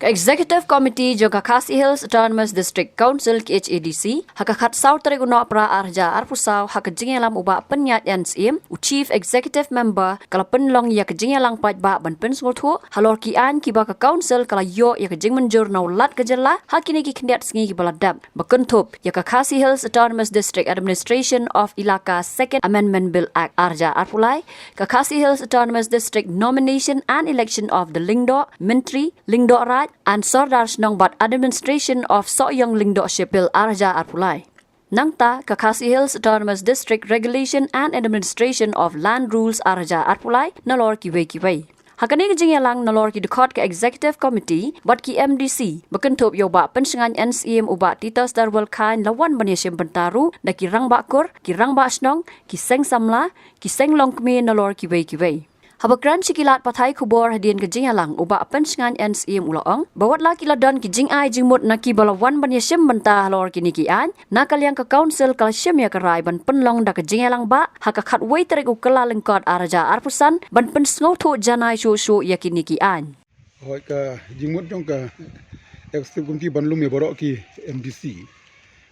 Executive Committee Joka Khasi Hills Autonomous District Council KHADC hakakat South Reguno pra arja arpusau hakajingelam uba penyat NSM Chief Executive Member kala penlong ya kajingelang pat ba ban pensngol thu halor ki an ki ba ka council kala yo ya kajing menjur nau lat kajela hakini ki kendiat sngi ki baladap bakentup ya ka Khasi Hills Autonomous District Administration of Ilaka Second Amendment Bill Act arja arpulai ka Khasi Hills Autonomous District Nomination and Election of the Lingdo Menteri Lingdo Raj and Sardar Snong Bat Administration of Soyong Lingdo Shipil Arja Arpulai. Nangta ka Khasi Hills Autonomous District Regulation and Administration of Land Rules Arja Arpulai nalor kiway. Hakani kajingelang nalor ki dekot ke Executive Committee bat ki MDC bekentup yoba pensengan NCM uba titas darwal kain lawan banyashim bentaru na ki rang bakur, ki rang ba snong, ki seng samla, ki seng longkmi nalor kiway. Habakran sikilat patai kubor hadian kejingalang uba pensengan NCM ulaong bawat la kiladon kijing ai jingmut na ki balawan banyashim benta halor kini kian na kalyang ka council kala shim ya karai ban penlong da kejingalang ba hakakat wei teregu kala lengkot araja arpusan ban pensngau thu janai shu ya kini kian hoi ka jingmut jong ka executive committee ban lum ya borok ki MDC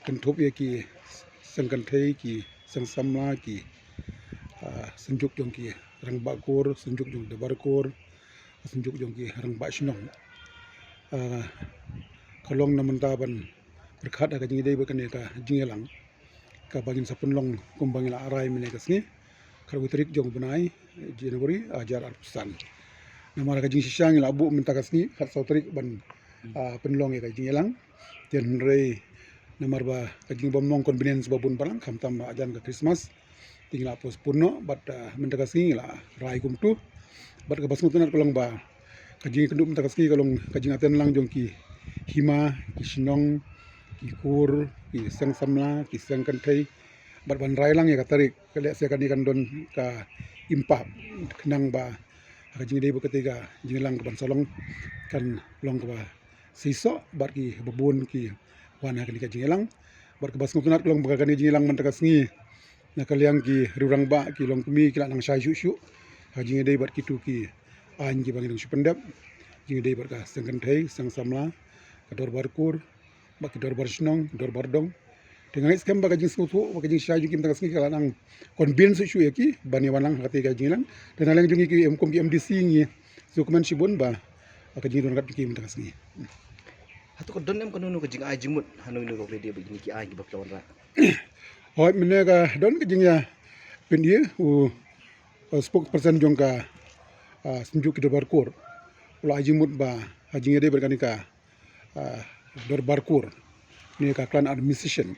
kan thop ya ki sangkan thei ki sang samla ki senjuk jong ki rang bakor senjuk jong de barkor senjuk jong ki rang ba shnong kalong naman taban berkat ka jingi dei bakane ka jingelang ka bagin sa punlong kumbangil arai mene kasni karwitrik jong bunai January ajar arpusan namara ka jing sisang ila abu menta kasni khat sautrik ban punlong ka jingelang ten rei namar ba ka jing bomnong convenience babun balang kamtam ajan ka Christmas tinggal pos puno bat mentakasni la rai kumtu bat ka basngut nat kolong ba kajing kenduk mentakasni kolong kajing aten lang jong ki hima ki sinong ki kur ki seng samla ki seng kantai bat ban rai lang ya katarik kale se kan ikan don ka impa kenang ba kajing dei ketiga jing lang ban solong kan long ba siso bat ki babun ki wana kan kajing lang bat ka basngut nat kolong ba kan jing lang mentakasni na kalyang ki rurang ba ki long kumi ki lang sai shu hajing dei bat kitu ki an ki bangin supendap jing dei bat ka sangkan thai sang samla ka dor barkur ba ki dor barsnong dor bardong dengan skam ba ka jing sutu ba ka jing sai ki mtakas ki kala nang convince shu ya ki bani walang hati ka jing lang dan lang jung ki MKom ki MDC ni sukuman sibun ba ka jing don kat ki mtakas ni hatu ko don em kanunu ka jing ai jimut hanu ni ko rede begini ki ai ki baklawan ra hoi menega don ke jingya pendia spokesperson jong ka senjuk ki barkur ula ajimut ba ajingnya de berkani ka dor barkur ni ka klan administration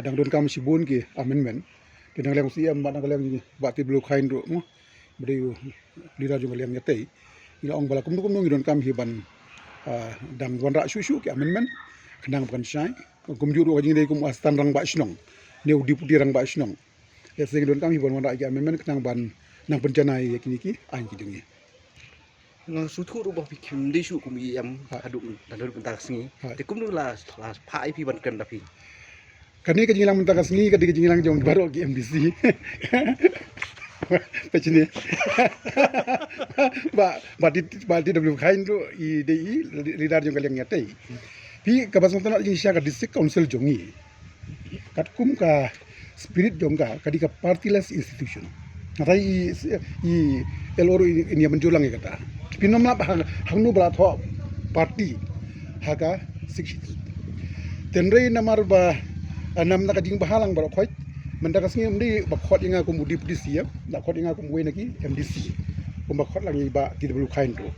dang don kam sibun ki amendment tinang leng si am ba leng ba ti blue khain ro mo bri lira jong leng yatei ila ong bala kum ngi don kam hiban dang wanra shu ki amendment kenang bukan syai kum juru ajing de kum astan rang ba snong neu deputi rang ba snong ya sing don kami bon wanda ya men kenang ban nang pencana ya kini ki an ki dengi nang sutu ru ba pikim de shu kum yam adu dan bentar singi te kum nu la pai pi ban kan tapi kani ka jingilang mentaka singi ka jingilang jong baro ki MDC pecini ba di w kain tu I DI lidar jong kaliang nyatai pi ka basong tanah jing syaka district council jongi katkum ka spirit jongga kadika partyless institution natai I eloro ini menjulang ya kata pinom la hangnu bala tho party haga sikshit tenrei namar ba nam na kading bahalang baro khoi mendakas ngi mdi ba khot inga ko mudi pdc ya da khot inga ko mwe naki MDC ko ba khot langi ba ti deblu khain to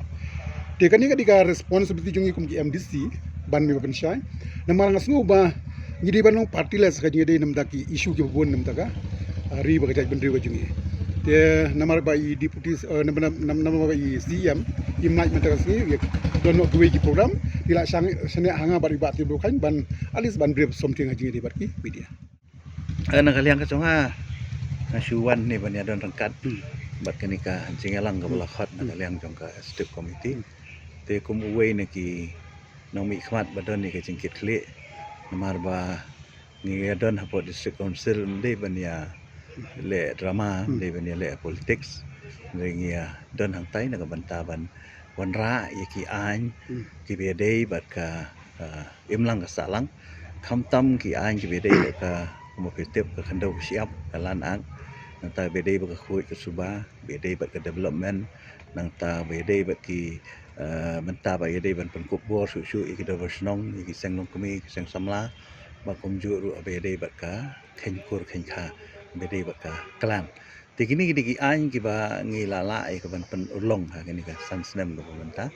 te kani kadika responsibility jongi kum ki MDC ban mi ban syai namar ngasnu ba ngidi banong partyless ka ngidi namdaki issue ki bon namdaka ri ba ka bendri ka jungi te namar ba I deputy nama ba I CM imnai mentakasi don no duwe ki program ila sang sene hanga bari ba ti bukan ban alis ban bref something aji di barki media ana kaliang ka songa nasuwan ni ban ya don rangkat bat kenika jingelang ka bala khat na kaliang jong ka state committee te kum uwe na ki nomi khmat badon ni ka jingkit khle namar ba ni don hapo district council de bania le drama de bania le politics ngi don hang tai na ka bantaban wanra yaki an ki bedei bat ka imlang ka salang khamtam ki an ki bedei bat ka kompetitif ka khandau siap kalan ang nang ta bedei bat ka khoi ka suba bedei bat ka development nang ta bedei bat ki menta ba bedei ban pengkup bor su iki da versnong iki senglong kami seng samla ba komju ru bedei bat ka khenkur khenkha bedei bat ka klang ti kini ki an ki ba ngi la la ai ka ban pen ulong ha kini ka sansnem ko banta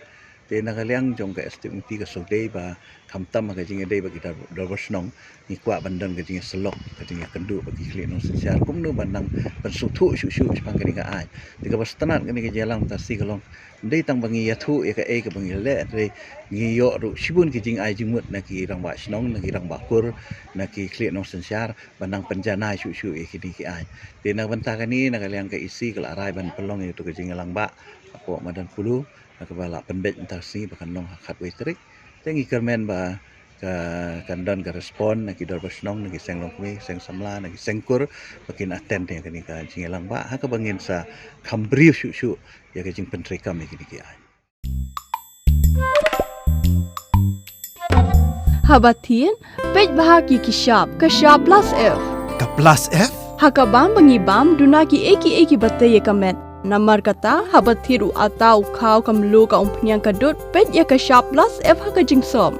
te na kaliang jong ka estimati ka sodei ba khamtam ka jinge dei ba kita dorsnong ni kwa bandan ka jinge selok ka jinge kendu ba ki kli no siar kum no bandang ban suthu shu pang kini ka ai ti ka bastanat kini ka jalang ta si kalong dei tang bangi ya thu e ka bangi le re ngi yo ru sibun ki jing ai jingmut na ki rang ba snong na ki rang ba kur na ki kli no siar bandang penjana shu e kini ki ai te na banta kani na kaliang ka isi kala rai ban pelong itu ka jinge lang ba apo madan pulu na kabala pendek entar si bakan long hakat wetrik tengi kermen ba ka kandan ka respon na ki dorbas nong na ki seng long kumi seng samla na ki sengkur bakin aten ya kani ka jingelang ba ha ka bangin sa khambri shu ya ka jing pentrikam ya kini ki ai Habatin pej bahagi ki shop plus F Ka plus F? hakabam bangi bam dunaki eki batai kamet Namar kata habat thiru atau kau kamlu ka umpnyang kadut pet ya ka shop plus F ha ka jingsom.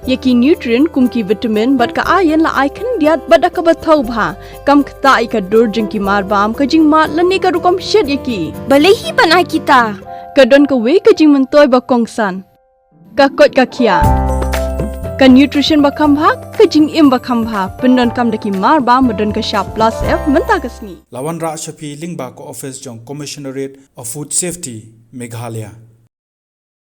Yaki nutrient kum ki vitamin bat ka iron la icon diat bat ka bathau bha kam kta I ka dur jingki mar bam ka jing mat lani ka rukom shed yaki. Balehi banai kita. Ka don ka we ka jing mentoy ba kongsan. Ka kot ka kia. Ka nutrition ba kam bha ka jing im ba kam bha pendon kam daki mar bam don ka shop plus F menta ka sngi. Lawan Ra Shafi Lingba ko office jong Commissionerate of Food Safety Meghalaya.